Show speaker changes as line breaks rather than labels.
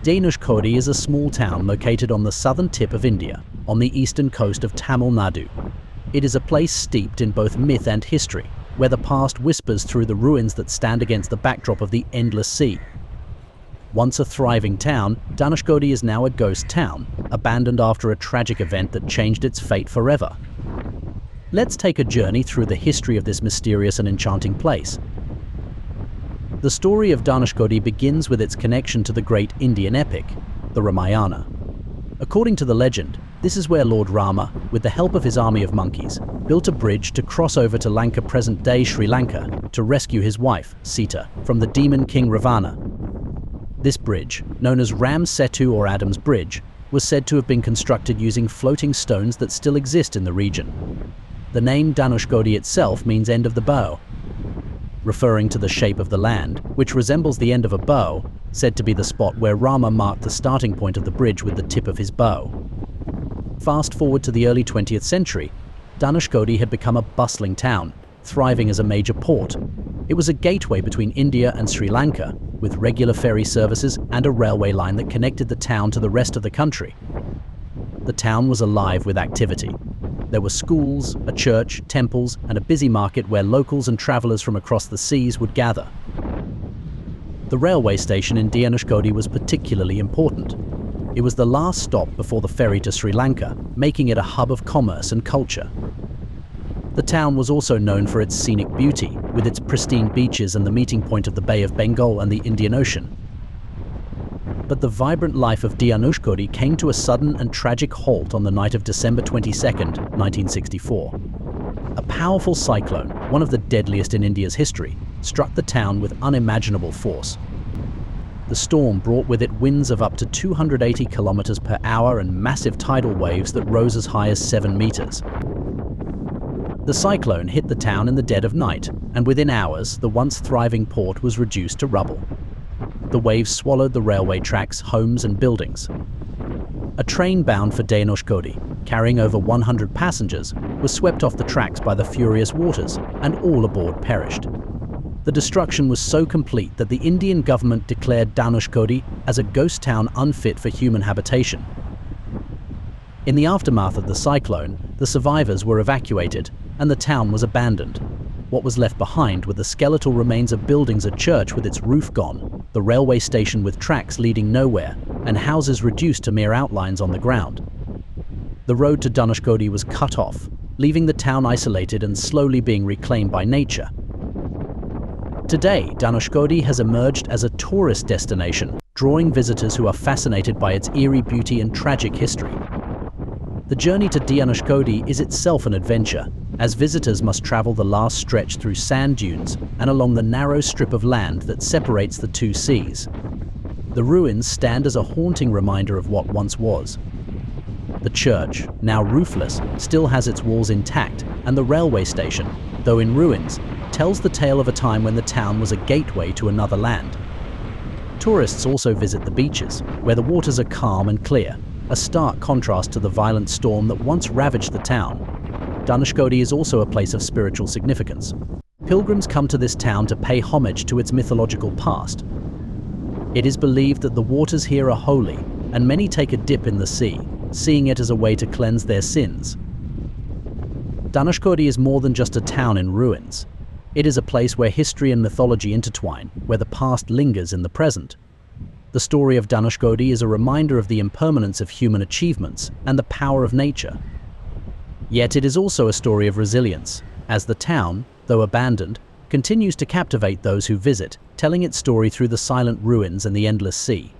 Dhanushkodi is a small town located on the southern tip of India, on the eastern coast of Tamil Nadu. It is a place steeped in both myth and history, where the past whispers through the ruins that stand against the backdrop of the endless sea. Once a thriving town, Dhanushkodi is now a ghost town, abandoned after a tragic event that changed its fate forever. Let's take a journey through the history of this mysterious and enchanting place. The story of Dhanushkodi begins with its connection to the great Indian epic, the Ramayana. According to the legend, this is where Lord Rama, with the help of his army of monkeys, built a bridge to cross over to Lanka, present-day Sri Lanka, to rescue his wife, Sita, from the demon king Ravana. This bridge, known as Ram Setu or Adam's Bridge, was said to have been constructed using floating stones that still exist in the region. The name Dhanushkodi itself means end of the bow, referring to the shape of the land, which resembles the end of a bow, said to be the spot where Rama marked the starting point of the bridge with the tip of his bow. Fast forward to the early 20th century, Dhanushkodi had become a bustling town, thriving as a major port. It was a gateway between India and Sri Lanka, with regular ferry services and a railway line that connected the town to the rest of the country. The town was alive with activity. There were schools, a church, temples, and a busy market where locals and travelers from across the seas would gather. The railway station in Dhanushkodi was particularly important. It was the last stop before the ferry to Sri Lanka, making it a hub of commerce and culture. The town was also known for its scenic beauty, with its pristine beaches and the meeting point of the Bay of Bengal and the Indian Ocean. But the vibrant life of Dhanushkodi came to a sudden and tragic halt on the night of December 22, 1964. A powerful cyclone, one of the deadliest in India's history, struck the town with unimaginable force. The storm brought with it winds of up to 280 kilometers per hour and massive tidal waves that rose as high as 7 meters. The cyclone hit the town in the dead of night, and within hours, the once thriving port was reduced to rubble. The waves swallowed the railway tracks, homes, and buildings. A train bound for Dhanushkodi, carrying over 100 passengers, was swept off the tracks by the furious waters, and all aboard perished. The destruction was so complete that the Indian government declared Dhanushkodi as a ghost town unfit for human habitation. In the aftermath of the cyclone, the survivors were evacuated, and the town was abandoned. What was left behind were the skeletal remains of buildings, a church with its roof gone, the railway station with tracks leading nowhere, and houses reduced to mere outlines on the ground. The road to Dhanushkodi was cut off, leaving the town isolated and slowly being reclaimed by nature. Today, Dhanushkodi has emerged as a tourist destination, drawing visitors who are fascinated by its eerie beauty and tragic history. The journey to Dhanushkodi is itself an adventure, as visitors must travel the last stretch through sand dunes and along the narrow strip of land that separates the two seas. The ruins stand as a haunting reminder of what once was. The church, now roofless, still has its walls intact, and the railway station, though in ruins, tells the tale of a time when the town was a gateway to another land. Tourists also visit the beaches, where the waters are calm and clear, a stark contrast to the violent storm that once ravaged the town. Dhanushkodi is also a place of spiritual significance. Pilgrims come to this town to pay homage to its mythological past. It is believed that the waters here are holy, and many take a dip in the sea, seeing it as a way to cleanse their sins. Dhanushkodi is more than just a town in ruins. It is a place where history and mythology intertwine, where the past lingers in the present. The story of Dhanushkodi is a reminder of the impermanence of human achievements and the power of nature. Yet it is also a story of resilience, as the town, though abandoned, continues to captivate those who visit, telling its story through the silent ruins and the endless sea.